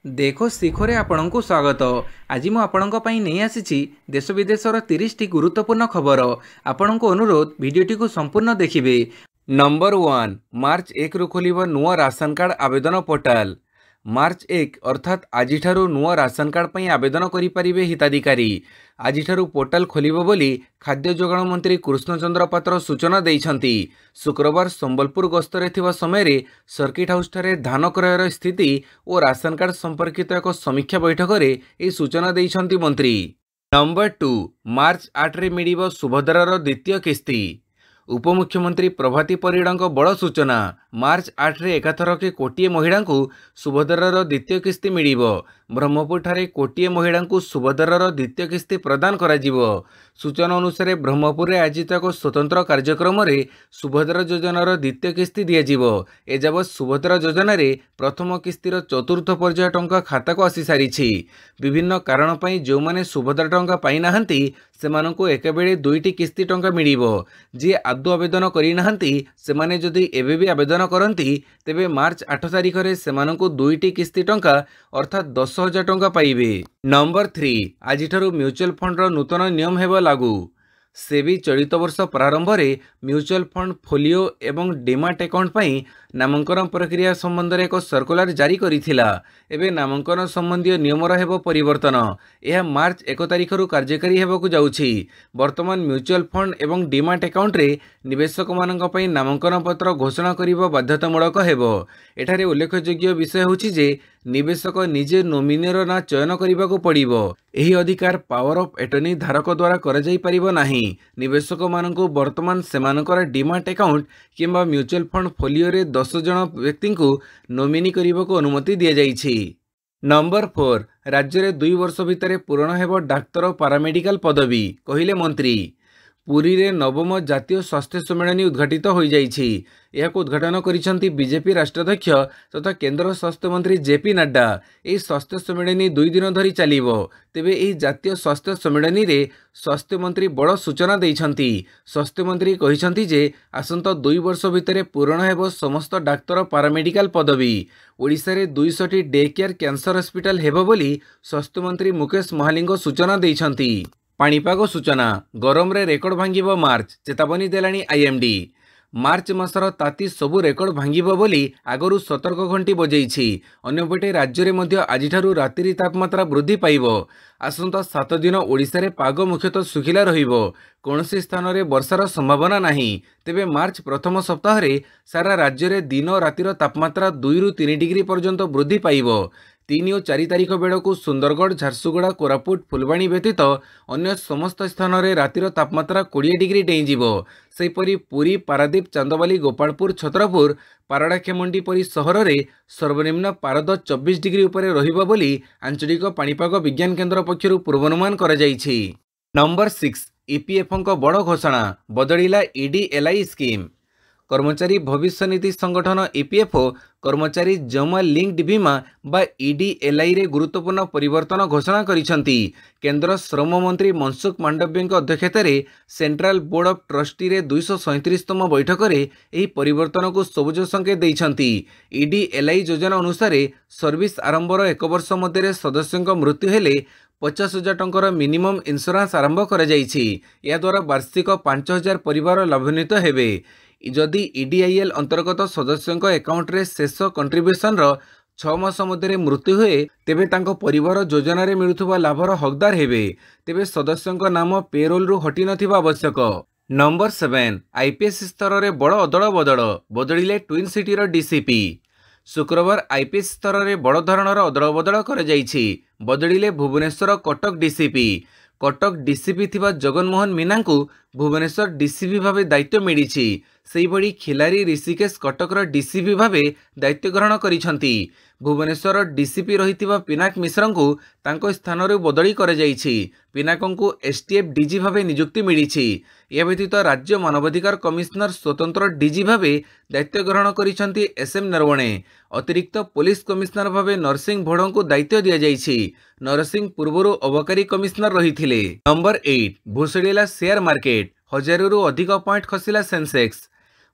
देखो शिखरे आपणଙ୍କୁ स्वागत। आज मु आपणଙ୍କ ପାଇଁ ନେଇ ଆସିଛି देश विदेशर 30 टी गुरुत्वपूर्ण खबर। आपणଙ୍କୁ अनुरोध भिडियोटी को संपूर्ण देखिए। नंबर 1 मार्च 1 रु खोलिबो नुआ राशन कार्ड आवेदन पोर्टाल। मार्च 1 अर्थात आज नुआ राशन कार्ड पर आवेदन करें हिताधिकारी। आज पोर्टाल खोलिबो बोली खाद्य जोगाण मंत्री कृष्णचंद्र पात्र सूचना देइछंती। शुक्रवार संबलपुर गस्तरे थिबा समय सर्किट हाउस ठारे धान क्रयर स्थिति और राशन कार्ड संपर्कित एक समीक्षा बैठक में यह सूचना देइछंती मंत्री। नंबर 2 मार्च 8 रे मिलिबो सुभद्रार द्वितीय किस्ती। उपमुख्यमंत्री प्रभाती परिड़ा बड़ सूचना। मार्च 8 रे एकाथरके कोटिए महिला को सुभद्रार द्वितीय किस्ती मिलिबो। ब्रह्मपुर ठारे कोटिए महिला को सुभद्रार द्वितीय किस्ती प्रदान करा जिवो। सूचना अनुसार ब्रह्मपुर में आयोजित एक स्वतंत्र कार्यक्रम में सुभद्रा योजनार द्वितीय किस्ती दिज्व। एजावत सुभद्रा योजन प्रथम किस्तीर चतुर्थ पर्याय टंका खाता को आसी सारी। विभिन्न कारण पर जो मैंने सुभद्रा टंका पाई नाहंती सेमानंकु एकाबेले दुईटी किस्ती टंका मिलिबो। जी आदौ आवेदन करि नाहंती सेमाने जदि एबे भी आवेदन करंती तेबे मार्च 8 तारिख रे सेमानंकु दुईटी किस्ती टंका अर्थात 10,000 टंका पाइबे। नंबर 3 आजिठारु म्यूचुअल फंड रो नूतन नियम हेबो लागू। सेबी चलित वर्ष प्रारंभ में म्यूचुअल फंड फोलियो एवं डिमाट अकाउंट पर नामांकन प्रक्रिया संबंध में एक सर्कुलर जारी करिथिला। एबे नामांकन संबंधी नियमर हेबो परिवर्तन। यह मार्च 1 तारिख रु कार्यकारी हेबाकु जाउछि। वर्तमान म्यूचुअल फंड एवं डिमाट अकाउंट रे निवेशक मानक पई नामांकन पत्र घोषणा करिबो बाध्यतामूलक हेबो। एठारे उल्लेखयोग्य विषय होछि जे निवेशक निजे नोमिनीर ना चयन करने पड़ो। यही अधिकार पावर ऑफ एटर्नी धारक द्वारा करा जाई परिबो नाही। निवेशक मानक वर्तमान सेमानकर डिमाट अकाउंट किंबा म्यूचुअल फंड फोलियो रे 10 जन व्यक्ति को नोमिनी करने को अनुमति दि जाइछि। नंबर 4 राज्य में 2 वर्ष भितर पूरण हेबो डाक्तर पारामेडिकल पदवी कहिले मंत्री। पुरी रे नवम जातीय स्वास्थ्य सम्मेलन उद्घाटित हो जाइछि। यह उद्घाटन करिसेंती बीजेपी राष्ट्राध्यक्ष तथा केंद्र स्वास्थ्य मंत्री जेपी नड्डा। यह स्वास्थ्य सम्मेलन 2 दिन धरी चलिबो। तेबे यह जातीय स्वास्थ्य सम्मेलन रे स्वास्थ्य मंत्री बड़ सूचना देइछंती। स्वास्थ्य मंत्री कहिसेंती जे आसंता 2 वर्ष भितर पूरण हेबो समस्त डाक्तर पारामेडिकल पदवी। ओडिशा रे 200 डे केयर कैंसर हॉस्पिटल हेबो बोली स्वास्थ्य मंत्री मुकेश महालिंग सूचना देइछंती। पाणीपाग सूचना गरम रे रेकर्ड भांगिबो मार्च चेतावनी देलानी आईएमडी। मार्च मासर ताती सबु रेकर्ड भांगिबो बोली आगरु सतर्क घंटी बजेइछि। अन्यपटे राज्य रे मध्य आजिठारु रात्रि तापमात्रा वृद्धि पाइबो। आसंता 7 दिन ओडिशा रे पाग मुख्यतः सुखिला रहिबो। कौनसी स्थान रे वर्षार संभावना नाही। तेबे मार्च प्रथम सप्ताह रे सारा राज्य रे दिन रातिर तापमात्रा 2 रु 3 डिग्री पर्यंत वृद्धि पाइबो। 3 और 4 तारिख बेड़क सुंदरगढ़ झारसुगुड़ा कोरापुट फुलबाणी व्यतीत अन्य समस्त स्थान में रातिर तापमात्रा 20 डिग्री डेईजिवो। सेहीपरि पुरी पारादीप चांदबाली गोपालपुर छतरपुर पारडाखेमुंडी परी सहर में सर्वनिम्न पारद 24 डिग्री उपरे रहिबो बोली आंचलिक पाणीपाग विज्ञान केन्द्र पक्षरु पूर्वानुमान करा जाइछि। नंबर 6 ईपीएफओ को बड़ घोषणा बदलिला ईडी एलआई स्कीम। कर्मचारी भविष्य निधि संगठन ईपीएफओ कर्मचारी जमा लिंक्ड बीमा बा ईडीएलआई रे गुरुत्वपूर्ण परिवर्तन घोषणा करिसेंती। केंद्र श्रम मंत्री मनसुख मांडव्य अध्यक्षतार सेंट्रल बोर्ड ऑफ ट्रस्टी रे 237तम बैठक में यह परिवर्तन को सबुज संकेत देइछंती। ईडीएलआई योजना अनुसार सर्विस आरंभर 1 वर्ष मध्य सदस्यों मृत्यु हेले 50,000 टंकार मिनिमम इंश्योरेंस आरंभ करा जाइछि। या द्वारा वार्षिक 5,000 परिवार लाभान्वित हेबे। जदि ईडीआईएल अंतर्गत सदस्यों अकाउंट रे शेष कंट्रीब्यूशन 6 मास मध्य मृत्यु हुए तेबे तांको परिवार योजना रे मिलुथुबा लाभर हकदार हेबे। तेबे सदस्यों नाम पेरोल रु हटी नथिबा आवश्यक। नंबर 7 आईपीएस स्तर रे बड़ अदल बदल बदलिले ट्विन सिटी रो डीसीपी। शुक्रवार आईपीएस स्तर में बड़ धरणर अदल बदल कर बदलिले भुवनेश्वर कटक डीसीपी। कटक डीसीपी थिबा जगनमोहन मीना को भुवनेश्वर डीसीपी भावे दायित्व मिली। सेहीभଳି खिलारी ऋषिकेश कटकर डीसीपी भावे दायित्व ग्रहण करिसेंती। भुवनेश्वर डीसीपी रहितिबा पिनाक मिश्र को तांको स्थान बदली कर पिनाकों को एसटीएफ डीजी भावे नियुक्ति मिली। यह व्यतीत राज्य मानवाधिकार कमिशनर स्वतंत्र डीजी भावे दायित्व ग्रहण करिसेंती एसएम नरवणे। अतिरिक्त पुलिस कमिशनर भावे नरसिंह भोड़ को दायित्व दि जाइछि। नरसिंह पूर्व अबकारी कमिशनर रही। नंबर 8 भुसुड़िला शेयर मार्केट 1000 रु अधिक पॉइंट खसिला सेंसेक्स।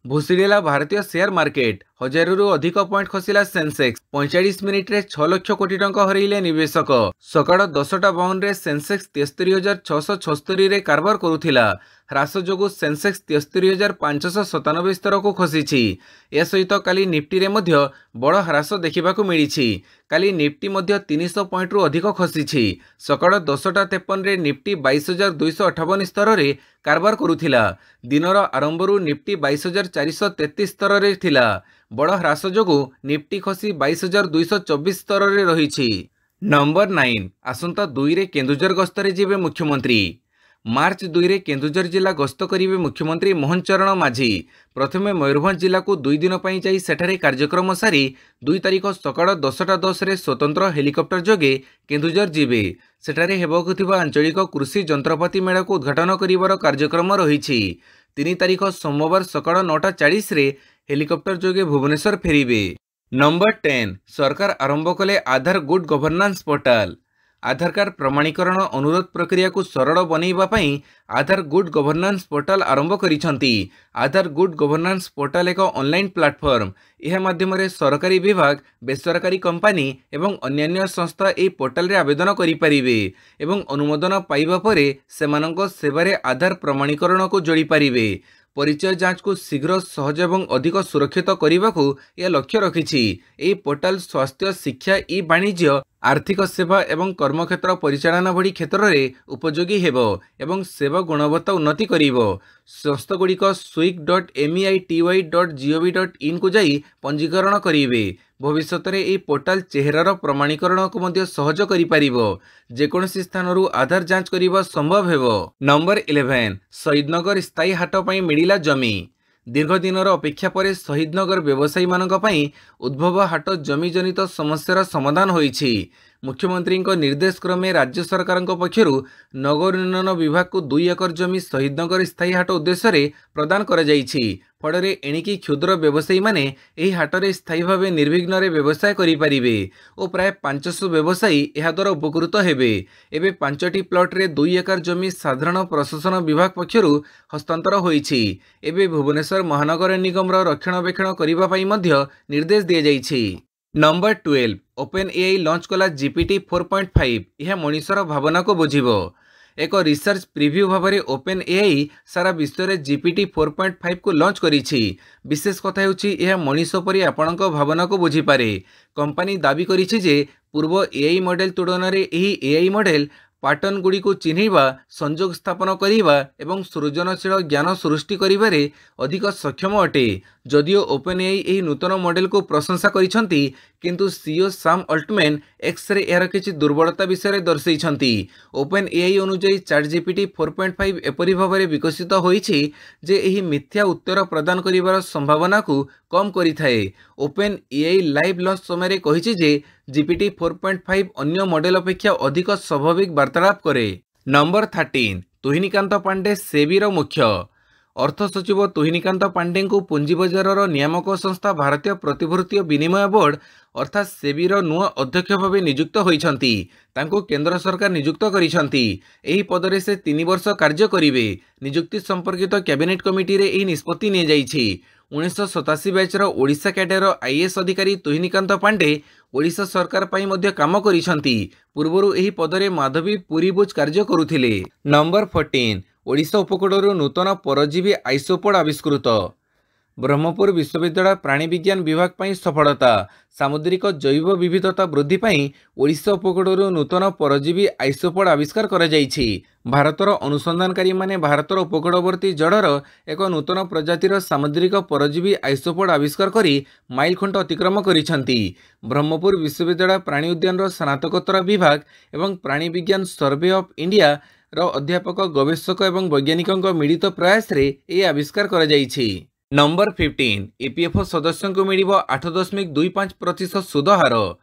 भुसुड़िला भारतीय शेयर मार्केट 1000 अधिक पॉइंट खसिला सेंसेक्स 45 मिनिट रे 6 लाख कोटी टंका हरैले निवेशक। सकाळ 10:52 रे सेंसेक्स 73,676 रे कारबार करुथिला। ह्रास जोगु सेंसेक्स 73,597 स्तर को खसीछि। या सहित काली निफ्टी रे मध्य बड़ ह्रास देखिबाकू मिलिछि। काली निफ्टी मध्य 300 पॉइंट रु अधिक खसीछि। सकाळ 10:53 रे निफ्टी 22,258 स्तर रे कारबार करुथिला। दिनर आरंभरू निफ्टी 22,433 स्तर रे थिला। बड़ ह्रास जोगु निफ्टी खसी 22,224 स्तर रे रहिछि। नंबर 9 आसंता 2 रे केन्दुझर गस्तरे जिबे मुख्यमंत्री। मार्च 2 रे केन्दुझर जिला गस्त करिवे मुख्यमंत्री मोहन चरण माझी। प्रथमे मयूरभंज जिला को 2 दिन पई जाई सेठारे कार्यक्रम सारी 2 तारिख सकाळ 10:10 रे स्वतंत्र हेलिकॉप्टर जोगे केन्दुझर जिबे। सेठारे हेबाकु थिबा आंचलिक कृषि जंत्रपाति मेला को उद्घाटन करिवार कार्यक्रम रहिछि। 3 तारिख सोमवार सकाळ 9:40 रे हेलिकॉप्टर जोगे भुवनेश्वर फेरिबे। नंबर 10 सरकार आरंभ कले आधार गुड गवर्नेंस पोर्टल। आधार कार्ड प्रमाणीकरण अनुरोध प्रक्रिया को सरल बनैबा पई आधार गुड गवर्नेंस पोर्टल आरंभ करिसंती। आधार गुड गवर्नेंस पोर्टल एक ऑनलाइन प्लेटफॉर्म। यह माध्यम रे सरकारी विभाग, बेसरकारी कंपनी एवं अन्यान्य संस्था ए पोर्टल रे आवेदन करि परिबे एवं अनुमोदन पाइबा परे सेमानंको सेवारे आधार प्रमाणीकरण को जोड़ी परिबे। परिचय जांच को शीघ्र सहज एवं अधिक सुरक्षित करने को यह लक्ष्य रखिछि। ए पोर्टल स्वास्थ्य, शिक्षा, ई वाणिज्य, आर्थिक सेवा एवं कर्मक्षेत्र परिचालना भली क्षेत्र में उपयोगी हेबो एवं सेवा गुणवत्ता उन्नति करिवो। संस्थागुड़िक swik.miti.gov.in को जाई पंजीकरण करिवे। भविष्य में यह पोर्टाल चेहरार प्रमाणीकरण को मध्य सहज करि परिबो। जेकोसी स्थानरू आधार जांच करिबा संभव हेबो। नंबर 11 शहीदनगर स्थायी हाट पई मिलिला जमी। दीर्घ दिनर अपेक्षा पर शहीदनगर व्यवसायी मानक पई उद्भव हाट जमी जनित समस्यार समाधान होईछि। मुख्यमंत्री निर्देश क्रमे राज्य सरकार पक्षरु नगर उन्नयन विभाग को 2 एकर जमी शहीदनगर स्थायी हाट उद्देश्य प्रदान करा जाइछि। फଳରେ एणिकी क्षुद्र व्यवसायी माने एही हाटरे स्थायी भाव निर्विघ्न व्यवसाय करिपारिबे और प्राय 500 व्यवसायी एहा द्वारा उपकृत हेबे। एबे 5टी प्लॉट रे 2 एकर जमी साधारण प्रशासन विभाग पक्षरु हस्तांतर होईछि। एबे भुवनेश्वर महानगर निगम रक्षणाबेक्षण करिबा पई मध्य निर्देश दिया जाइछि। नंबर 12 ओपन एआई लॉन्च कला जीपीटी 4.5। यह मनुष्यर भावना को बुझिबो। एक रिसर्च प्रिव्यू भाव में ओपन एआई सारा विश्व में जीपीटी 4.5 को लॉन्च करिछि। विशेष कथा होछि यह मनीष परि आपणक भावना को बुझिपारे। कंपनी दाबी करिछि जे पूर्व एआई मॉडल तुलन में यही एआई मॉडल पैटर्न गुड़ी को चिन्हवा, संजोग स्थापन करवा एवं सृजनशील ज्ञान सृष्टि करिबारे अधिक सक्षम अटे। जदियो ओपन एआई यही नूतन मॉडल को प्रशंसा करिसंती, किंतु CEO Sam Altman X ray यार किछि दुर्बलता विषय दर्शाइछंती। ओपन एआई अनुसार चैट जीपीटी 4.5 एपरि भाव में विकसित होइछि जे एही मिथ्या उत्तर प्रदान करिवार संभावना को कम करिथाए। ओपन एआई लाइव लॉन्च समय कहिछि जे जीपीटी 4.5 अन्य मॉडल अपेक्षा अधिक स्वाभाविक वार्तालाप करे। नंबर 13 तुहिनीकांत पांडे सेबीर मुख्य। अर्थ सचिव तुहिनीकांत पांडे को पुंजी बजार नियामक संस्था भारतीय प्रतिभूति विनिमय बोर्ड अर्थात सेबीर नुआ अध्यक्ष भाव नियुक्त होइछंती। तांको केंद्र सरकार नियुक्त करिछंती। एही पदरे से 3 वर्ष कार्य करिवे। नियुक्ति संपर्कित कैबिनेट कमिटी रे एही निष्पत्ति ने जाइछि। 1987 बैचर ओडिशा कैडर आईएएस अधिकारी तुहिनीकांत पांडे ओडिशा सरकार पाई मध्य काम करिछंती। पूर्वरु एही पदरे माधवी पुरीबुज कार्य करुथिले। नंबर 14 ओडिशा उपकूलर नूतन परजीवी आइसोपोड आविष्कृत। ब्रह्मपुर विश्वविद्यालय प्राणी विज्ञान विभाग पाई सफलता। सामुद्रिक जैव विविधता वृद्धि पाई ओडिशा उपकूलर नूतन परजीवी आइसोपोड आविष्कार करा जाइछि। भारतर अनुसंधानकारी माने भारतर उपकूलवर्ती जड़र एक नूतन प्रजातिर सामुद्रिक परजीवी आइसोपोड आविष्कार करी माइलखुंट अतिक्रम करिछंती। ब्रह्मपुर विश्वविद्यालय प्राणी उद्यान स्नातकोत्तर विभाग एवं प्राणी विज्ञान सर्वे ऑफ इंडिया अध्यापक, गवेषक एवं वैज्ञानिकों मिलित प्रयास रे ए आविष्कार करा जाइछि। नंबर 15 ईपीएफओ सदस्यों को मिल 8.25% सुध हार।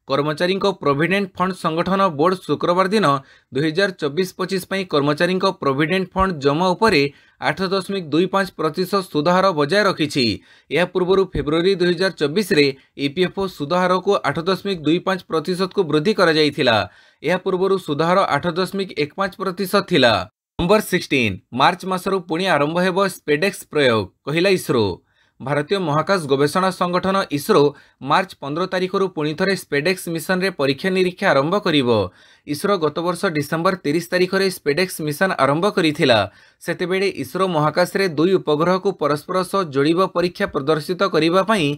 कर्मचारी प्रोविडेंट फंड संगठन बोर्ड शुक्रवार दिन 2024-25 कर्मचारी प्रोविडेंट फंड जमा उपरे 8.25% सुध हार बजाय रखिछि। यह पूर्व फेब्रुआरी 2024 रे ईपीएफओ सुध हार को 8.25% को वृद्धि करा जायथिला। यह पूर्व सुध हार 8.15% थिला। नंबर 16 मार्च मासरू पुणी आरंभ हेब स्पेडेक्स प्रयोग कहिला इसरो। भारतीय महाकाश गवेषणा संगठन इसरो मार्च 15 तारिख पुणी थे स्पेडेक्स मिशन रे परीक्षा निरीक्षा आरंभ करिवो। इसरो गत वर्ष डिसेम्बर 30 तारिख रे स्पेडेक्स मिशन आरंभ करिथिला। सेतेबेले इसरो महाकाश रे दुई उपग्रह को परस्पर सह जोड़िबा परीक्षा प्रदर्शित करिबा पई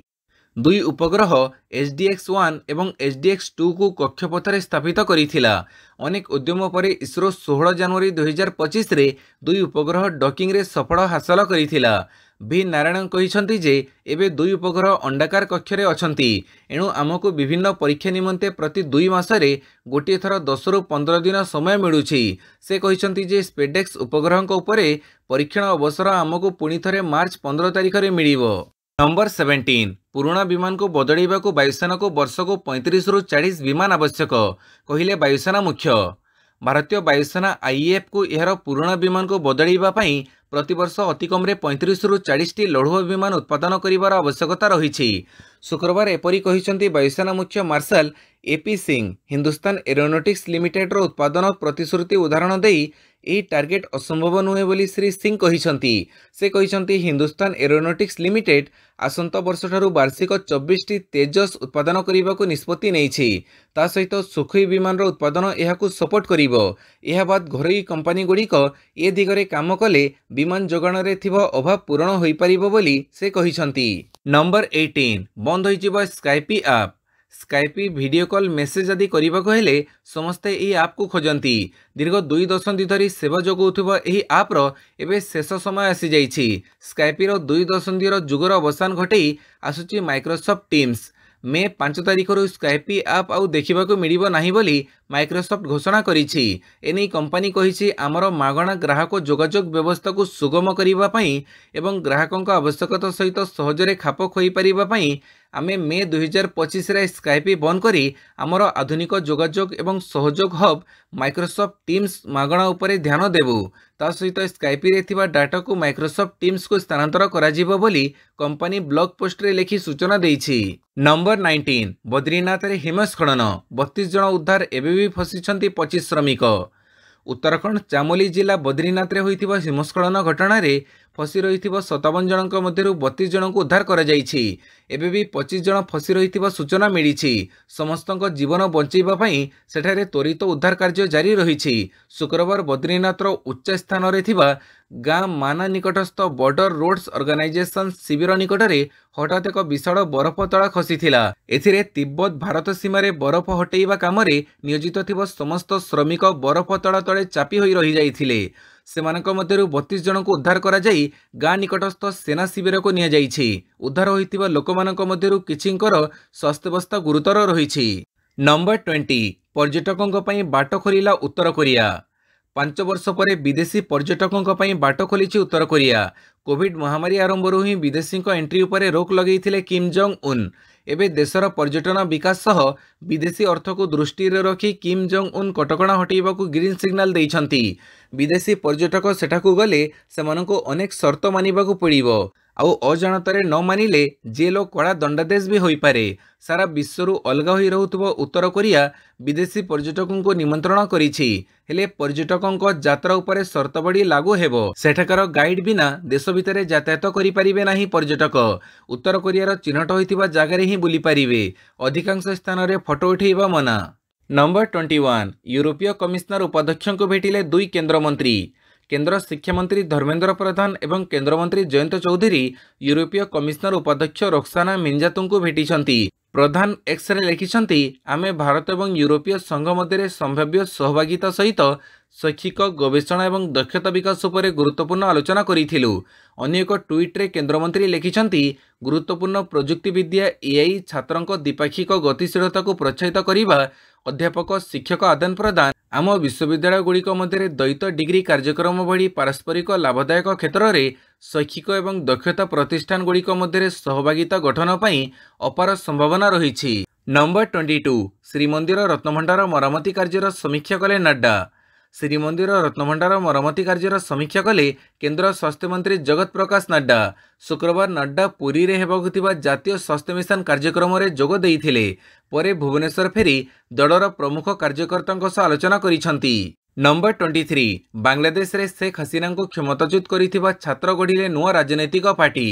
दुई उपग्रह SDX-1 एवं SDX-2 को कक्षपथ स्थापित करिथिला। अनेक उद्यम पर इसरो 16 जनवरी 2025 रे दुई उपग्रह डॉकिंग रे सफल हासिल करिथिला। भी नारायण कहिसंती जे एबे दुई उपग्रह अंडाकार कक्षरे अछंती, एणु आमको विभिन्न परीक्षा निमंते प्रति 2 मासरे गोटे थर 10 रु 15 दिन समय मिलुछि। से कहिसंती जे स्पेडेक्स उपग्रहक उपरे परीक्षण अवसर आमको पुणी थरे मार्च 15 तारिख रे मिलिबो। नंबर 17 पुराना विमान को बदलैबा को वायुसेना को वर्ष को 35 रु 40 विमान आवश्यक कहिले वायुसेना मुख्य। भारतीय वायुसेना IAF को यार पुराना विमान को बदलैबा पई प्रतिवर्ष अतिकम 35 रु 40 टी लड़ुआ विमान उत्पादन करिवार आवश्यकता रही। शुक्रवार एपरी कहिसंती वायुसेना मुख्य marshal AP Singh. Hindustan aeronautics limited रो उत्पादन प्रतिश्रुति उदाहरण देई यही टार्गेट असंभव नुहे बोली श्री सिंह कहिसंती। से कहिसंती हिंदुस्तान एरोनॉटिक्स लिमिटेड आसंत वर्ष ठारू वार्षिक 24 टी तेजस उत्पादन करने को निष्पत्ति नहीं। ता सहित सुखोई विमान रो उत्पादन यहाकू सपोर्ट करिवो। यह बाद घरोई कंपनी गुड़िक ए दिगरे काम कले विमान जोगाण रे थिबा अभाव पूरण होई परिबो बोली से कहिसंती। नंबर 18 बंद होइजिबा Skype app. Skype video call message आदि करने को हेले समस्ते यही ऐप को खोजती। दीर्घ 2 दशंधि धरी सेवा जोगाउथुबा एही ऐप रो एबे शेष समय आसी जाइछि। स्काइपी रो 2 दशंधि रो जुगर अवसान घटई आसुची माइक्रोसॉफ्ट टीम्स। मे 5 तारिख रु स्काइपी ऐप आउ देखा मिलिबो नाही बोली माइक्रोसॉफ्ट घोषणा करिछि। एनै कंपनी कहिछि आमर मागणा ग्राहक जोगाजोग व्यवस्था को सुगम करिबा पई एवं ग्राहकक आवश्यकता सहित सहजरे खाप खोई परिबा पई आमे मे 2025 रे स्काइपी बंद करी आमर आधुनिक जोगाजोग एवं सहयोग हब माइक्रोसॉफ्ट टीम्स मागणा उपरे ध्यान देबु। ता सहित स्काइपी रे थिबा डाटा को माइक्रोसॉफ्ट टीम्स को स्थानांतर करा जिवो बोली कंपनी ब्लॉग पोस्ट रे लेखि सूचना देइछि। नंबर 19 बद्रीनाथ रे हिमस्खलन 32 जन उद्धार एबे भी फसिछंती 25 श्रमिक। उत्तराखंड चामोली जिला बद्रीनाथ रे होइथिबा हिमस्खलन घटना रे फसी रहिथिबा 57 जनक मध्यरु 32 जन को उद्धार करा जाइछि। एबे भी 25 जन फसी रहिथिबा सूचना मिलिछि। समस्तक जीवन बंचैबा पई सेठारे त्वरित उद्धार कार्य जारी रहिछि। शुक्रवार बद्रीनाथ रो उच्च स्थान रे थिबा गाँ माना निकटस्थ बॉर्डर रोड्स ऑर्गेनाइजेशन शिविर निकटरे हठात एक विशाल बरफ तला खसीथिला। एथिरे तिब्बत भारत सीमा रे बरफ हटेइबा कामरे नियोजित थिबा समस्त श्रमिक बरफ तला तले चापी होई रहि जाइथिले। सेमानक मध्यरु 32 जन को उद्धार करा जाई गाँ निकटस्थ सेना शिविर को निया जाइछि। उद्धार होइथिबा लोकमानक मध्यरु किछिंकर स्वास्थ्यावस्था गुरुतर रहिछि। नंबर 20 पर्यटकों पई बाट खोलिला उत्तर कोरिया। 5 वर्ष पर विदेशी पर्यटकों पई बाट खोलिछि उत्तर कोरिया। कोविड महामारी आरंभरू ही विदेशी एंट्री उपरे रोक लगेइथिले किम जोंग उन। एबे देशर पर्यटन विकास सह विदेशी अर्थ को दृष्टि रे रखी किम जोंग उन कटकणा हटेइबा को ग्रीन सिग्नल देइछंती। विदेशी पर्यटक सेठाकू गले सेमानकू अनेक शर्त मानिबाकू पड़िबो। आउ अजाणतारे न मानिले जेल और कड़ा दंडादेश भी होई पारे। सारा विश्वरू अलगा होई रहुथुबो उत्तर कोरिया विदेशी पर्यटकों को निमंत्रण करिछि। हेले पर्यटकों यात्रा उपरे शर्तबड़ी लागू हेबो। सेठाकार गाइड बिना देश भितरे यातायात करि परिबे नाही पर्यटक। उत्तर कोरियार चिन्हट होइथिबा जागारे ही बुली परिबे। अधिकांश स्थान रे फोटो उठेइबा मना। नंबर 21 यूरोपीय कमिशनर उपाध्यक्ष को भेटिले 2 केंद्र मंत्री। केंद्र शिक्षा मंत्री धर्मेंद्र प्रधान एवं केंद्र मंत्री जयंत चौधरी यूरोपीय कमिशनर उपाध्यक्ष रोक्साना मिंजातु को भेटिछंती। प्रधान एक्स रे लिखिछंती आमे भारत एवं यूरोपीय संघ मध्य संभाव्य सहभागिता सहित शैक्षिक गवेषणा एवं दक्षता विकास उपरे गुरुत्वपूर्ण आलोचना करिथिलु। अन्य एक ट्वीट रे केंद्रमंत्री लिखिछंती गुरुत्वपूर्ण प्रजुक्ति विद्या AI छात्रंक द्विपाक्षिक गतिशीलता को प्रोत्साहित करिबा अध्यापक शिक्षक आदान प्रदान आम विश्वविद्यालय गुड़िक मध्य द्वैत डिग्री कार्यक्रम भली पारस्परिक लाभदायक क्षेत्र में शैक्षिक एवं दक्षता प्रतिष्ठान गुड़िक मध्य सहभागिता गठन पर अपार संभावना रही। नंबर 22 श्रीमंदिर रत्नभंडार मरामती कार्यर समीक्षा कले नड्डा। श्रीमंदिर रत्नभंडार मरामती कार्यर समीक्षा कले केंद्र स्वास्थ्य मंत्री जगत प्रकाश नड्डा। शुक्रवार नड्डा पुरी रे हेबाकु थिबा जातीय स्वास्थ्य मिशन कार्यक्रम रे जोग देइथिले। परे भुवनेश्वर फेरी दलर प्रमुख कार्यकर्तांक सह आलोचना करिसंती। नंबर 23 बांग्लादेश रे शेख हसीना को क्षमताच्युत करिथिबा छात्र गढ़िले नुआ राजनैतिक पार्टी।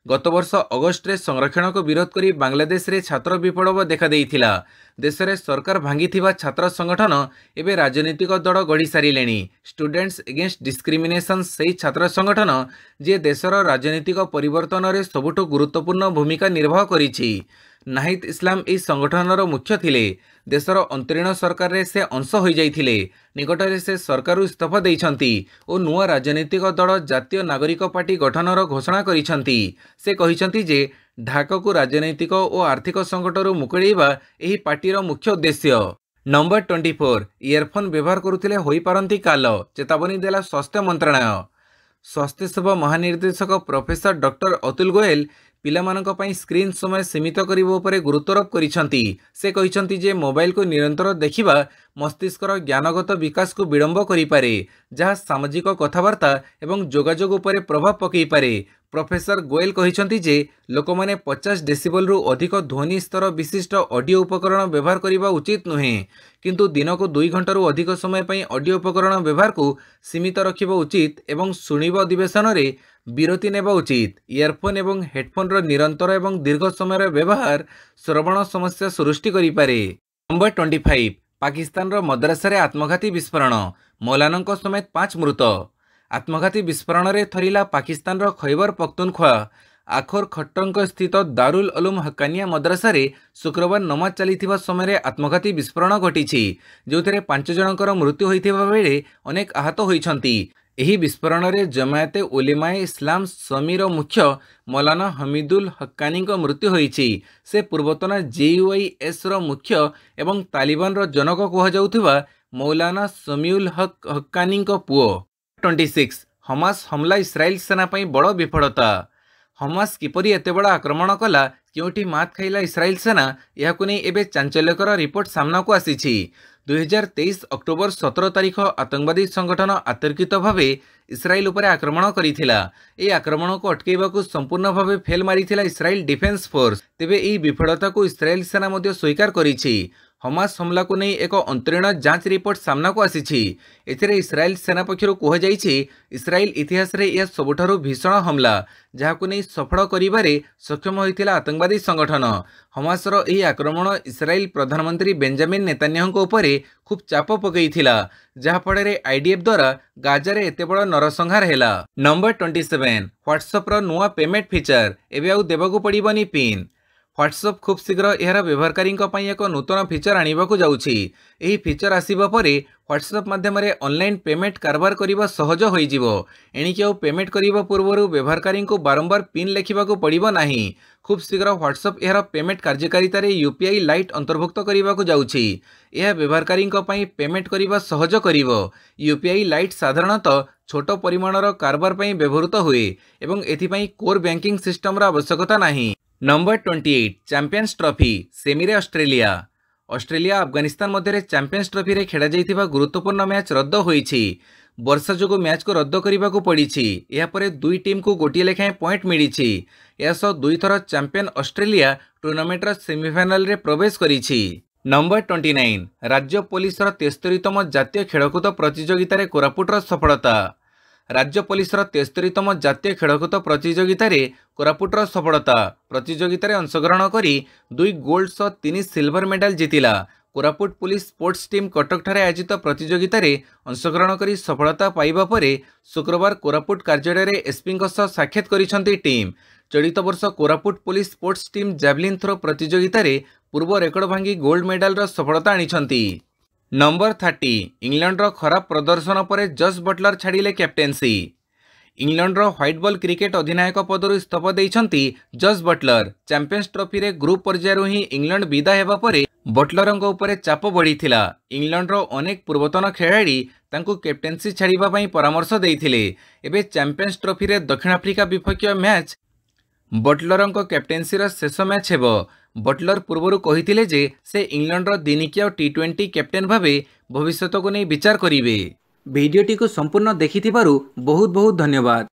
गत वर्ष अगस्ट रे संरक्षण को विरोध करी बांग्लादेश रे छात्र विप्लव देखा देइथिला। देश रे सरकार भांगिथिबा छात्र संगठन एबे राजनीतिक दल गढ़ी सारिलेनी। स्टूडेंट्स एगेंस्ट डिस्क्रिमिनेशन सही छात्र संगठन जे देशर राजनीतिक परिवर्तन रे सबुठु गुरुत्वपूर्ण भूमिका निर्वाह करिछि। नाहिद इस्लाम ई संगठनर मुख्य थिले। देशर अंतरीण सरकार रे से अंश होई जाइथिले। निकटरे से सरकार इस्तीफा देइछंती और नुआ राजनीतिक दल जातीय नागरिक पार्टी गठनर घोषणा करिछंती। से कहिछंती जे ढाका को राजनैतिक और आर्थिक संकटरू मुकुळेइबा एही पार्टीर मुख्य उद्देश्य। नंबर 24 इयरफोन व्यवहार करुथिले होई पारंती काल, चेतावनी देला स्वास्थ्य मंत्रालय। स्वास्थ्य सेवा महानिर्देशक प्रोफेसर डॉक्टर अतुल गोयल पिलामानक पई स्क्रीन समय सीमित करिबो उपरे गुरुत्वारोप करिसंती। से कहिसंती जे मोबाइल को निरंतर देखिबा मस्तिष्कर ज्ञानगत विकास को विलंब करि पारे, जहाँ सामाजिक कथबार्ता एवं जोगाजोग उपरे प्रभाव पकई पारे। प्रोफेसर गोयल कहिसंती जे लोकमाने 50 डेसिबल रु अधिक ध्वनि स्तर विशिष्ट ऑडियो उपकरण व्यवहार करिबा उचित नुहे, किंतु दिन को 2 घंटा अधिक समय पई ऑडियो उपकरण व्यवहार को सीमित रखिबा उचित एवं शुणिबा अधिवेशन रे विरति नेबा उचित। इयरफोन एवं हेडफोन रो निरंतर एवं दीर्घ समय व्यवहार श्रवण समस्या सृष्टि करि पारे। नंबर 25 पाकिस्तान रो मद्रासा रे आत्मघाती विस्फोरण, मौलानांक समेत 5 मृत। आत्मघाती विस्फोरण रे थरिला पाकिस्तान रो खैबर पख्तूनख्वा आखोर खट्टंक स्थित दारुल उलूम हक्कानिया मद्रासा रे शुक्रवार नमाज चलीथिबा समय रे आत्मघाती विस्फोरण घटिछि, जोथरे 5 जनकर मृत्यु होइथिबा बेले अनेक आहत होइछंती। एही विस्फोरण रे जमायते उलेमाए इस्लाम समीर मुख्य मौलाना हमीदुल हक्कानी को मृत्यु होइछि। से पूर्वतन JUIS रो मुख्य एवं तालिबान रो जनक कुहा जाउथिबा मौलाना समीउल हक हक्कानी को पुओ। 26 हमास हमला इस्राएल सेना पई बड़ विफलता। हमास किपरि एते बड़ आक्रमण कला, क्योंटी मात खाइला इस्राएल सेना, याकु नै एबे चांचल्यकर रिपोर्ट सामना को आसीछि। 2023 अक्टोबर 17 तारिख आतंकवादी संगठन आतर्कित भावे इस्राएल उपरे आक्रमण करिथिला। ए आक्रमण को अटकेबा को संपूर्ण भावे फेल मारिथिला इस्राएल डिफेंस फोर्स। तेबे ई विफलता को इस्राएल सेना मध्ये स्वीकार करिछि। हमास हमला को नहीं एक अंतरीण जांच रिपोर्ट सामना को आसीछि। एथिरे इस्राएल सेना पक्षरु कह जाइछि इस्राएल इतिहास रे यह सबुठारु भीषण हमला, जहाकु नहीं सफल करिबारे सक्षम होइथिला आतंकवादी संगठन। हमास रो एही आक्रमण इस्राएल प्रधानमंत्री बेंजामिन नेतान्याहु उपरे खूब चाप पकईथिला, जहा फଳରେ IDF द्वारा गाजा रे एते बड़ नरसंहार हेला। नंबर 27 व्हाट्सएप रो नुआ पेमेंट फीचर, एबे आउ देबाकू पड़िबनी पिन। व्हाट्सएप खूब शीघ्र यार व्यवहारकारी एक नूतन फीचर आनिबाकू जाउछि। एही फीचर आसिबा परे व्हाट्सएप माध्यम रे ऑनलाइन पेमेंट कारबार करिबा सहज होई जिवो। एणिकि आउ पेमेंट करिबा पूर्वरु व्यवहारकारी को बारंबार पिन लेखिबाकू पड़िबो नाही। खूब शीघ्र व्हाट्सएप यार पेमेंट कार्यकारिता रे UPI लाइट अंतर्भुक्त करिबाकू जाउछि। यह व्यवहारकारी पई पेमेंट करिबा सहज करिवो। UPI लाइट साधारणतः छोट परिमाणर कारबार पई व्यवहृत हुए एवं एथिपई कोर बैंकिंग सिस्टम रा आवश्यकता नाही। नंबर 28 चैंपियंस ट्रॉफी सेमी रे ऑस्ट्रेलिया अफगानिस्तान मध्य चैंपियंस ट्रॉफी रे खेला जाइथिबा गुरुत्वपूर्ण मैच रद्द होईछि। वर्षा जोगु मैच को रद्द करिबाकू पड़िछि। या परे दुई टीम को गोटिए लेखाएं पॉइंट मिलिछि। यासह 2 थर चैंपियन ऑस्ट्रेलिया टूर्नामेंट रो सेमीफाइनल रे प्रवेश करिछि। नंबर 29 राज्य पुलिस रो 73तम जातीय खेलकूद प्रतियोगिता रे कोरापुट रो सफलता। राज्य पुलिस रो 73तम जातीय खेलकूद प्रतियोगिता रे कोरापुट रो सफलता। प्रतियोगिता रे अंशग्रहण करी 2 गोल्ड सह 3 सिल्वर मेडल जीतिला। Koraput police sports team Cuttack ठारे आयोजित प्रतियोगिता रे अंशग्रहण करी सफलता पाइबा परे शुक्रवार कोरापुट कार्यालय रे एसपी सह साक्षात करिसंती टीम। चलित वर्ष Koraput police sports team javelin throw प्रतियोगिता रे पूर्व रेकर्ड भांगी गोल्ड मेडल रो सफलता आनिछंती। नंबर 30 इंग्लैंड रो खराब प्रदर्शन पर जस बटलर छाड़िले कैप्टेन्सी। इंग्लैंड रो व्हाइट बॉल क्रिकेट अधिनायक पदरु इस्तीफा देइछंती जस बटलर। चैंपियंस ट्रॉफी रे ग्रुप पर्यायरु ही इंग्लैंड विदा हेबा परे बटलरंक उपरे चाप बढ़ीथिला। इंग्लैंड रो अनेक पूर्वतन खेलाड़ी तांकू कैप्टेन्सी छाड़िबा पई परामर्श देइथिले। एबे चैंपियंस ट्रॉफी रे दक्षिण अफ्रीका विपक्ष मैच बटलरंक कैप्टेन्सी रो शेष मैच हेबो। बटलर पूर्वरु कहिथिले जे से इंग्लैंड रो दिनिकिया T20 कैप्टेन भावे भविष्यत को नहीं विचार करिवे। भिडियोटी को संपूर्ण देखिथिबारु बहुत बहुत धन्यवाद।